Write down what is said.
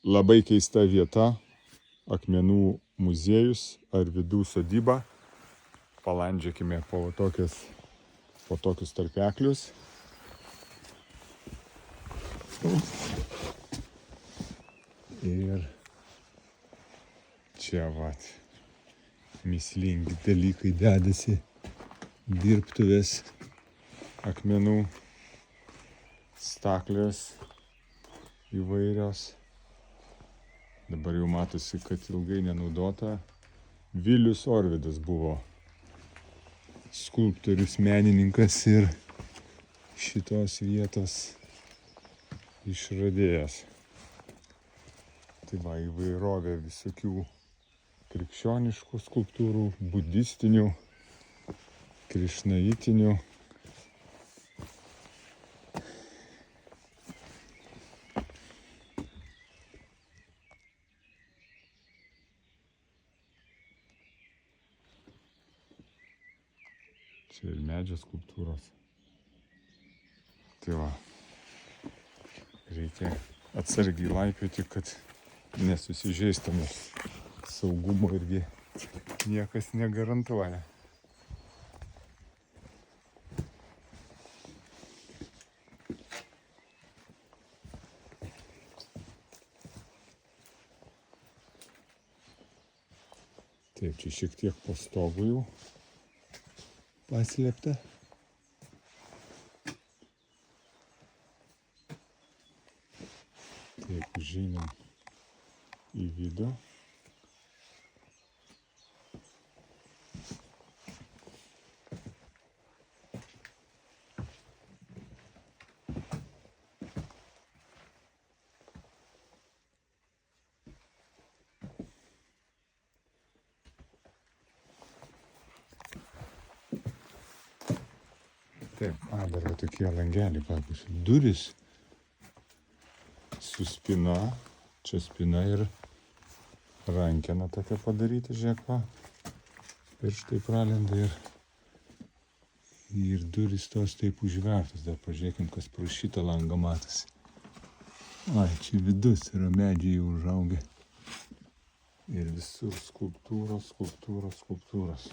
Labai keista vieta, akmenų muziejus ar vidų sodyba. Palandžiokime po tokius tarpeklius. Ir čia vat mįslingi dalykai dedasi, dirbtuvės, akmenų, staklės įvairios. Dabar jau matosi, kad ilgai nenaudota. Vilius Orvidas buvo skulptorius, menininkas ir šitos vietos išradėjas. Tai va, įvairovė visokių krikščioniškų skulptūrų, budistinių, krišnaitinių. Čia ir medžio skulptūros. Tai va, reikia atsargiai laipioti, kad nesusižeistume. Saugumo irgi niekas negarantuoja. Taip, čia šiek tiek po stogu jau paslėpta. Taip, žinom į vidų. Taip, dar va tokie langeliai, pavyzdžiui, durys su spina, čia spina ir rankena tokia padaryta, žiūrėk, va. Pirštai pralenda ir durys tos taip užvertos. Dar pažiūrėkim, kas pro šitą langą matosi. Ai, čia vidus yra, medžiai užaugę. Ir visur skulptūros, skulptūros, skulptūros.